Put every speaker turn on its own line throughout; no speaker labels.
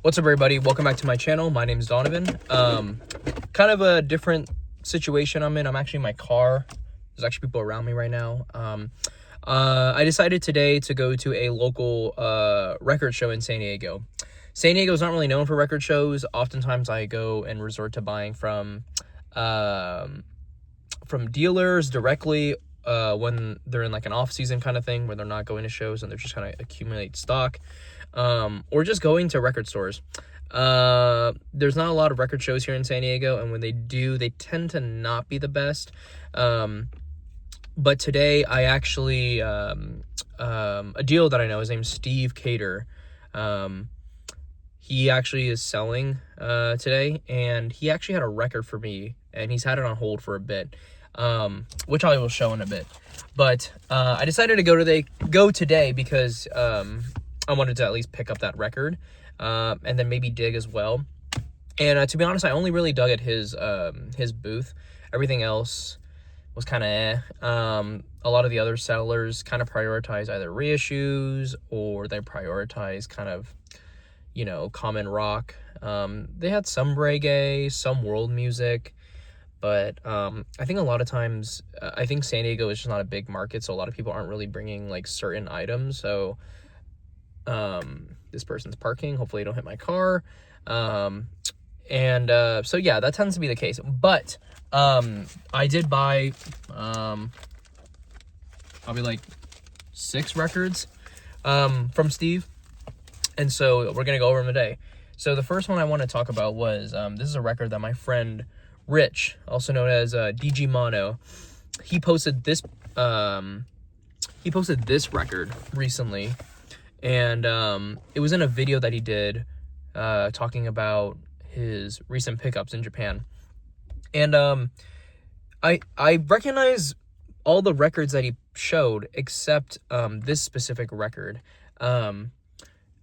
What's up, everybody? Welcome back to my channel. My name is Donovan. Kind of a different situation I'm in. I'm actually in my car. There's actually people around me right now. I decided today to go to a local record show in San Diego. San Diego is not really known for record shows. Oftentimes I go and resort to buying from dealers directly when they're in like an off-season kind of thing, where they're not going to shows and they're just kind of accumulate stock, or just going to record stores. There's not a lot of record shows here in San Diego, and when they do, they tend to not be the best. But today I actually a dealer that I know, his name's Steve Cater. He actually is selling today, and he actually had a record for me, and he's had it on hold for a bit, which I will show in a bit. But I decided to go today because I wanted to at least pick up that record, and then maybe dig as well. And to be honest, I only really dug at his booth. Everything else was kind of a lot of the other sellers kind of prioritize either reissues, or they prioritize kind of, you know, common rock. They had some reggae, some world music, but I think a lot of times, I think San Diego is just not a big market, so a lot of people aren't really bringing like certain items. So this person's parking. Hopefully I don't hit my car. So yeah, that tends to be the case. But I did buy probably like 6 records from Steve. And so we're going to go over them today. So the first one I want to talk about was, this is a record that my friend Rich, also known as DG Mono, he posted this record recently. And it was in a video that he did talking about his recent pickups in Japan. And I recognize all the records that he showed except this specific record.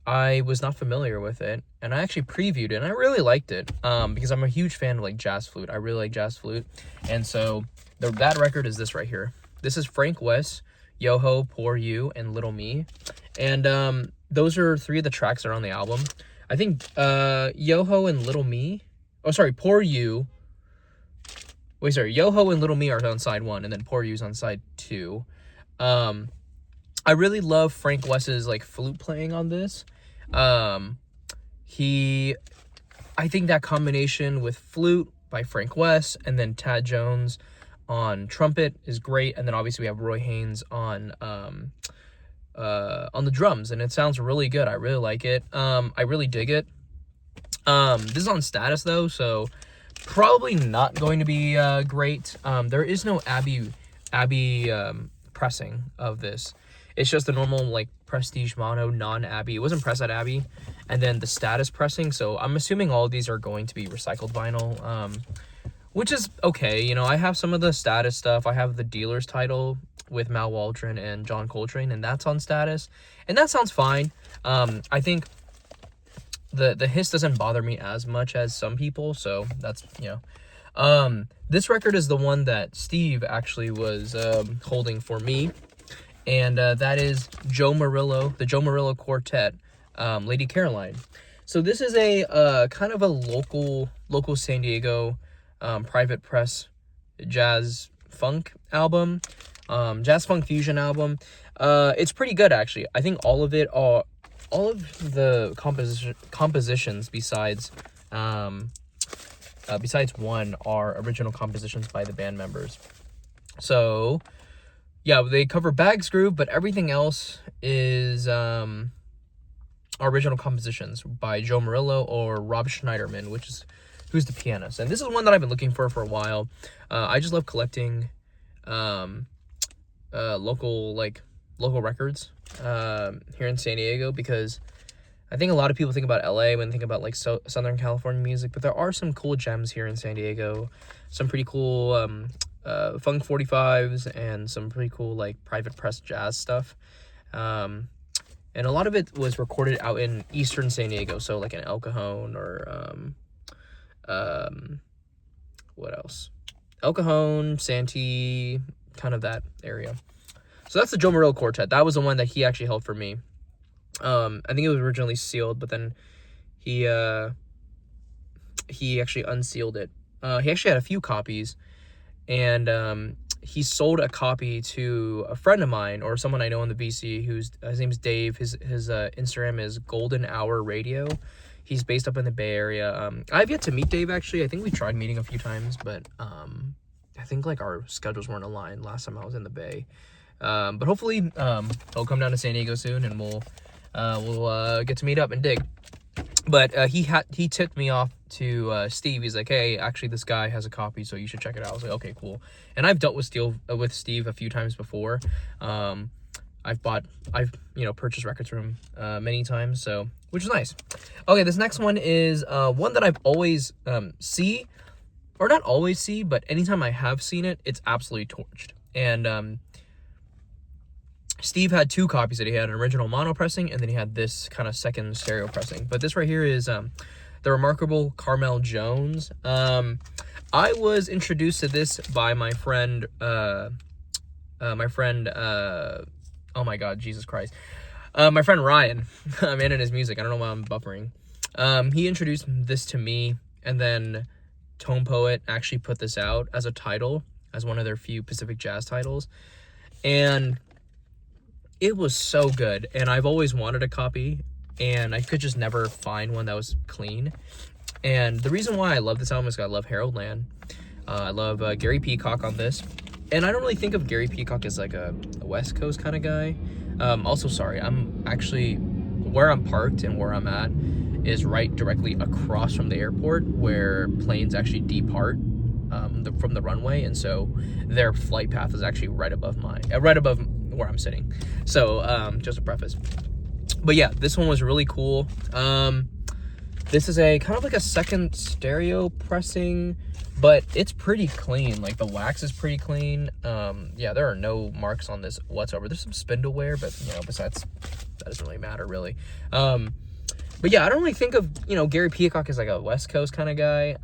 I was not familiar with it, and I actually previewed it, and I really liked it, because I'm a huge fan of like jazz flute. I really like jazz flute. And so that record is this right here. This is Frank West, Yoho, Poor You, and Little Me. And those are 3 of the tracks that are on the album. I think Yoho and Little Me, Poor You, Yoho and Little Me are on side 1, and then Poor You's on side 2. I really love Frank West's like flute playing on this. I think that combination with flute by Frank West and then Tad Jones on trumpet is great. And then obviously we have Roy Haynes on the drums, and it sounds really good. I really like it. I really dig it. This is on Status though, so probably not going to be great. There is no Abbey pressing of this. It's just the normal like Prestige Mono non-Abbey. It wasn't pressed at Abbey, and then the Status pressing. So I'm assuming all of these are going to be recycled vinyl, which is okay. You know, I have some of the Status stuff. I have the dealer's title with Mal Waldron and John Coltrane, and that's on Status, and that sounds fine. I think the hiss doesn't bother me as much as some people, so that's, you know. This record is the one that Steve actually was holding for me, and that is Joe Murillo, the Joe Murillo Quartet, Lady Caroline. So this is a kind of a local San Diego private press jazz funk album, jazz funk fusion album. It's pretty good, actually. I think all of the compositions besides one are original compositions by the band members. So yeah, they cover Bags Groove, but everything else is original compositions by Joe Murillo or Rob Schneiderman, who's the pianist. And this is one that I've been looking for a while. I just love collecting local records here in San Diego, because I think a lot of people think about LA when they think about like Southern California music, but there are some cool gems here in San Diego. Some pretty cool funk 45s and some pretty cool like private press jazz stuff. And a lot of it was recorded out in eastern San Diego, so like in El Cajon or what else? El Cajon, Santee, kind of that area. So that's the Joe Murillo Quartet. That was the one that he actually held for me. I think it was originally sealed, but then he actually unsealed it. He actually had a few copies, and he sold a copy to a friend of mine or someone I know in the BC whose his name's Dave. His Instagram is Golden Hour Radio. He's based up in the Bay Area. I've yet to meet Dave, actually. I think we tried meeting a few times, but I think like our schedules weren't aligned last time I was in the Bay. But hopefully he'll come down to San Diego soon, and we'll get to meet up and dig. But he tipped me off to Steve. He's like, hey, actually this guy has a copy, so you should check it out. I was like, okay, cool. And I've dealt with Steve a few times before. I've purchased records from him many times, so, which is nice. Okay, this next one is one that I've always see, or not always see, but anytime I have seen it, it's absolutely torched. And Steve had two copies that he had, an original mono pressing, and then he had this kind of second stereo pressing. But this right here is the remarkable Carmel Jones. I was introduced to this by my friend, oh my God, Jesus Christ. My friend Ryan. I'm in his music. I don't know why I'm buffering. He introduced this to me, and then Tone Poet actually put this out as a title, as one of their few Pacific Jazz titles. And it was so good, and I've always wanted a copy, and I could just never find one that was clean. And the reason why I love this album is because I love Harold Land. I love Gary Peacock on this. And I don't really think of Gary Peacock as like a West Coast kind of guy. Also, sorry, I'm actually, where I'm parked and where I'm at is right directly across from the airport where planes actually depart from the runway. And so their flight path is actually right above where I'm sitting. So just a preface. But yeah, this one was really cool. This is a kind of like a second stereo pressing, but it's pretty clean. Like the wax is pretty clean. Yeah, there are no marks on this whatsoever. There's some spindle wear, but besides that doesn't really matter really. But yeah, I don't really think of Gary Peacock as like a West Coast kind of guy.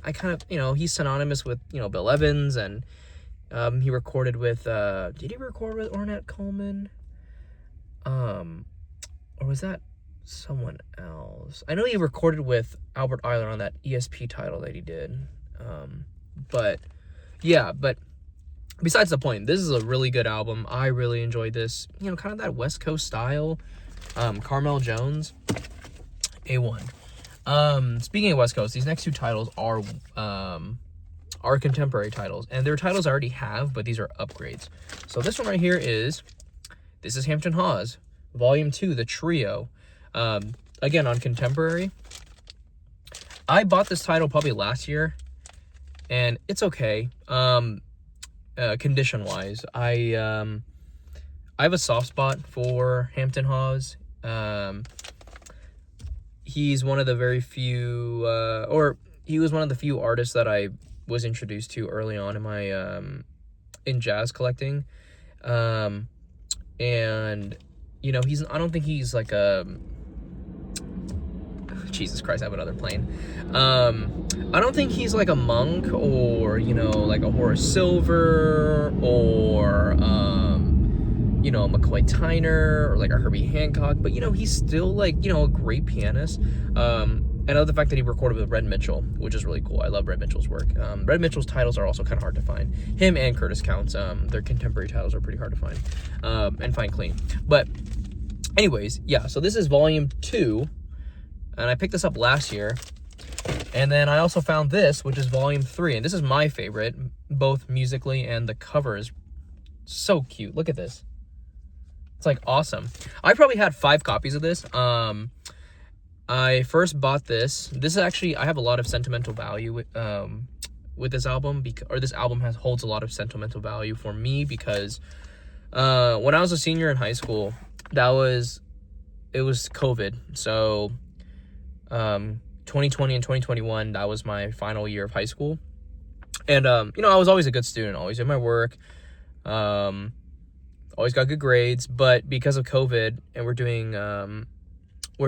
I kind of he's synonymous with Bill Evans, and he recorded with did he record with Ornette Coleman? Or was that someone else? I know he recorded with Albert Eiler on that ESP title that he did. But besides the point, this is a really good album. I really enjoyed this. Kind of that West Coast style. Carmel Jones, A1. Speaking of West Coast, these next two titles are contemporary titles, and they're titles I already have, but these are upgrades. So this one right here is Hampton Hawes, Volume 2, The Trio. Again, on contemporary. I bought this title probably last year, and it's okay. Condition-wise, I have a soft spot for Hampton Hawes. He's one of the very few, he was one of the few artists that I was introduced to early on in my in jazz collecting. And I don't think he's like a Jesus Christ, I have another plane. I don't think he's like a Monk or like a Horace Silver or a McCoy Tyner or like a Herbie Hancock, but he's still like a great pianist. And I love the fact that he recorded with Red Mitchell, which is really cool. I love Red Mitchell's work. Red Mitchell's titles are also kind of hard to find. Him and Curtis Counts, their contemporary titles are pretty hard to find and find clean. But anyways, yeah, so this is Volume 2, and I picked this up last year. And then I also found this, which is Volume 3, and this is my favorite, both musically, and the cover is so cute. Look at this. It's like awesome. I probably had 5 copies of this. I first bought this. This is actually, I have a lot of sentimental value with this album, this album holds a lot of sentimental value for me because when I was a senior in high school, it was COVID. So 2020 and 2021, that was my final year of high school. And I was always a good student, always did my work, always got good grades, but because of COVID and we're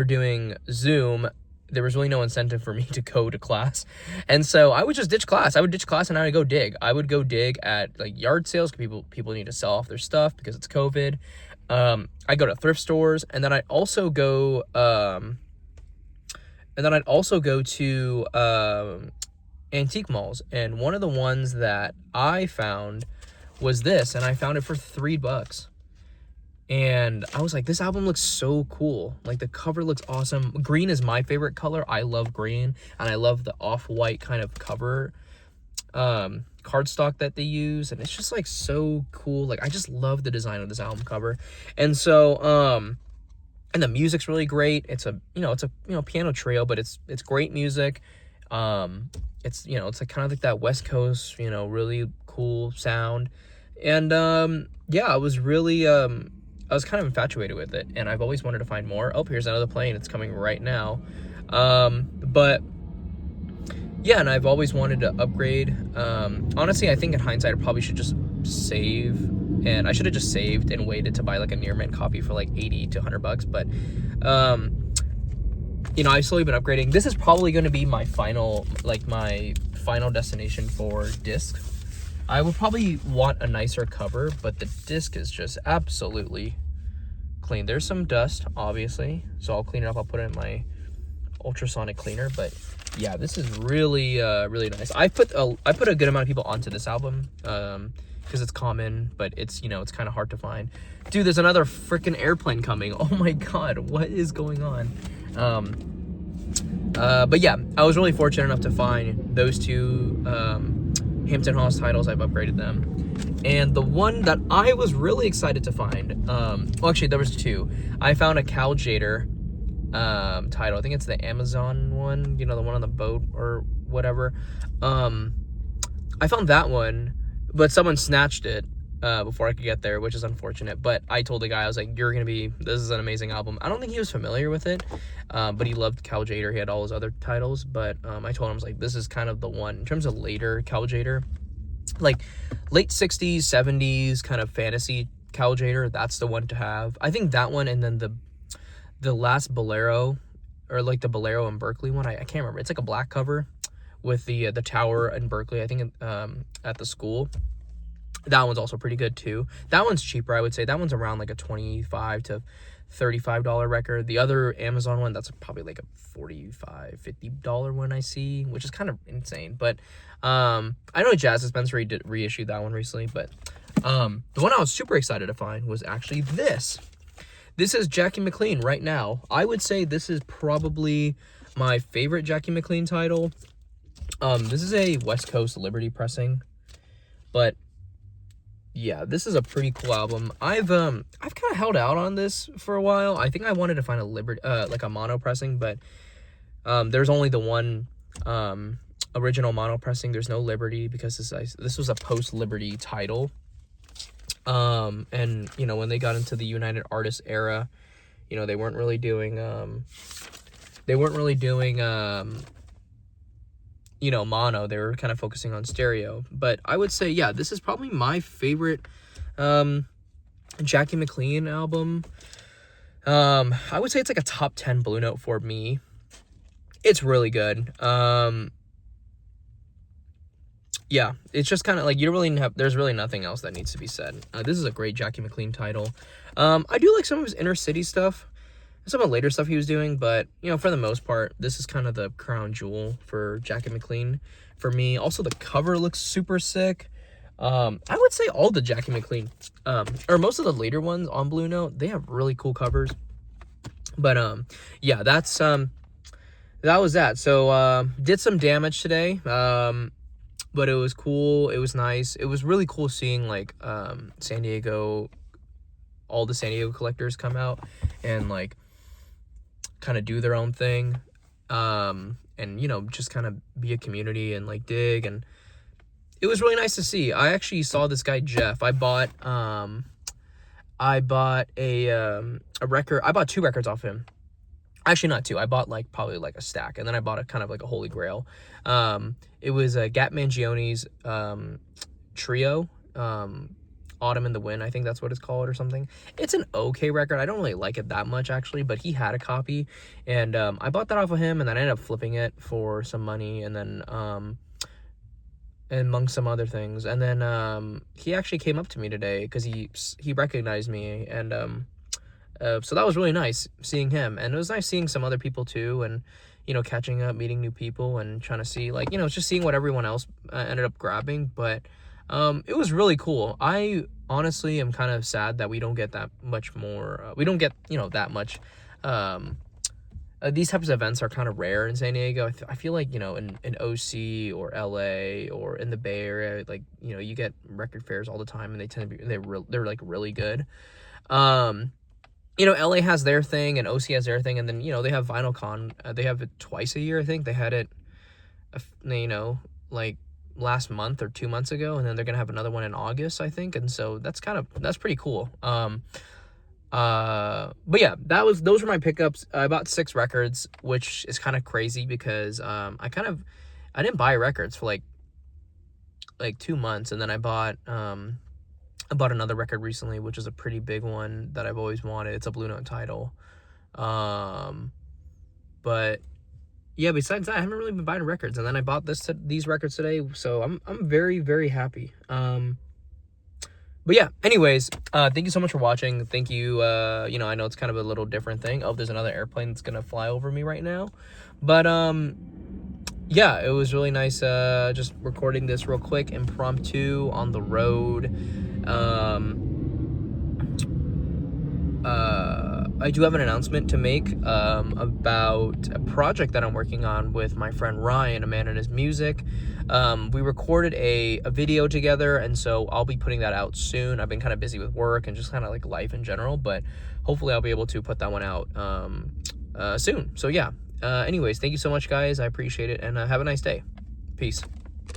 doing Zoom, there was really no incentive for me to go to class. And so I would just ditch class. I would ditch class and I would go dig. I would go dig at like yard sales because people need to sell off their stuff because it's COVID. I go to thrift stores, and then I also go And then I'd also go to antique malls, and one of the ones that I found was this, and I found it for $3. And I was like, this album looks so cool. Like, the cover looks awesome. Green is my favorite color. I love green, and I love the off-white kind of cover cardstock that they use, and it's just like so cool. Like, I just love the design of this album cover. And so and the music's really great. It's a piano trio, but it's great music. It's it's like kind of like that West Coast, really cool sound. And yeah, I was really I was kind of infatuated with it, and I've always wanted to find more. Oh, here's another plane. It's coming right now. But yeah, and I've always wanted to upgrade. Honestly, I think in hindsight, I probably should just save, and I should have just saved and waited to buy like a near mint copy for like 80 to $100. But I've slowly been upgrading. This is probably going to be my final destination for disc. I would probably want a nicer cover, but the disc is just absolutely clean. There's some dust, obviously, so I'll clean it up. I'll put it in my ultrasonic cleaner. But yeah, this is really really nice. I put a good amount of people onto this album because it's common, but it's it's kind of hard to find. Dude, there's another freaking airplane coming. Oh my god, what is going on? But yeah, I was really fortunate enough to find those two Hampton Hawes titles. I've upgraded them. And the one that I was really excited to find, well, actually, there was two. I found a Cal Jader title. I think it's the Amazon one, the one on the boat or whatever. I found that one, but someone snatched it before I could get there, which is unfortunate. But I told the guy, I was like, this is an amazing album. I don't think he was familiar with it, but he loved Cal Jader. He had all his other titles, but I told him, I was like, this is kind of the one. In terms of later Cal Jader, like late 60s, 70s kind of fantasy Cal Jader, that's the one to have. I think that one, and then the last Bolero, or like the Bolero in Berkeley one, I can't remember. It's like a black cover with the tower in Berkeley, I think, at the school. That one's also pretty good too. That one's cheaper, I would say. That one's around like a $25 to $35 record. The other Amazon one, that's probably like a $45, $50 one I see, which is kind of insane. But I know Jazz Dispensary did reissue that one recently, but the one I was super excited to find was actually this. This is Jackie McLean right now. I would say this is probably my favorite Jackie McLean title. This is a West Coast Liberty pressing, but yeah, this is a pretty cool album. I've kind of held out on this for a while. I think I wanted to find a Liberty, like a mono pressing, but there's only the one original mono pressing. There's no Liberty because this was a post Liberty title. And when they got into the United Artists era, they weren't really doing mono. They were kind of focusing on stereo. But I would say, yeah, this is probably my favorite Jackie McLean album. I would say it's like a top 10 Blue Note for me. It's really good. Yeah, it's just kind of like, there's really nothing else that needs to be said. This is a great Jackie McLean title. I do like some of his inner city stuff, some of the later stuff he was doing, but for the most part, this is kind of the crown jewel for Jackie McLean for me. Also, the cover looks super sick. I would say all the Jackie McLean, or most of the later ones on Blue Note, they have really cool covers. But yeah, that was that. So did some damage today. But it was cool. It was nice. It was really cool seeing like San Diego, all the San Diego collectors come out and like kind of do their own thing, and just kind of be a community and like dig, and it was really nice to see. I actually saw this guy Jeff. I bought a record. I bought 2 records off him. Actually, not 2. I bought probably a stack, and then I bought a kind of like a holy grail. It was Gap Mangione's trio, Autumn in the Wind, I think that's what it's called, or something. It's an okay record. I don't really like it that much, actually, but he had a copy, and I bought that off of him, and then I ended up flipping it for some money, and then among some other things. And then he actually came up to me today because he recognized me, and So that was really nice seeing him, and it was nice seeing some other people too, and catching up, meeting new people, and trying to see like just seeing what everyone else ended up grabbing. But it was really cool. I honestly am kind of sad that we don't get that much more. We don't get that much. These types of events are kind of rare in San Diego. I feel like in OC or LA or in the Bay Area, like you get record fairs all the time, and they tend to be they're like really good. LA has their thing and OC has their thing, and then they have VinylCon. They have it twice a year. I think they had it, like last month or 2 months ago, and then they're gonna have another one in August, I think. And so that's pretty cool. But yeah, those were my pickups. I bought 6 records, which is kind of crazy because I didn't buy records for like 2 months, and then I bought another record recently, which is a pretty big one that I've always wanted. It's a Blue Note title. But yeah, besides that, I haven't really been buying records, and then I bought these records today, so I'm very, very happy. But yeah, anyways, thank you so much for watching. Thank you. I know it's kind of a little different thing. Oh, there's another airplane that's gonna fly over me right now. But yeah, it was really nice just recording this real quick, impromptu on the road. I do have an announcement to make about a project that I'm working on with my friend Ryan, A Man and His Music. We recorded a video together, and so I'll be putting that out soon. I've been kind of busy with work and just kind of like life in general, but hopefully I'll be able to put that one out soon. So yeah, anyways, thank you so much, guys. I appreciate it, and have a nice day. Peace.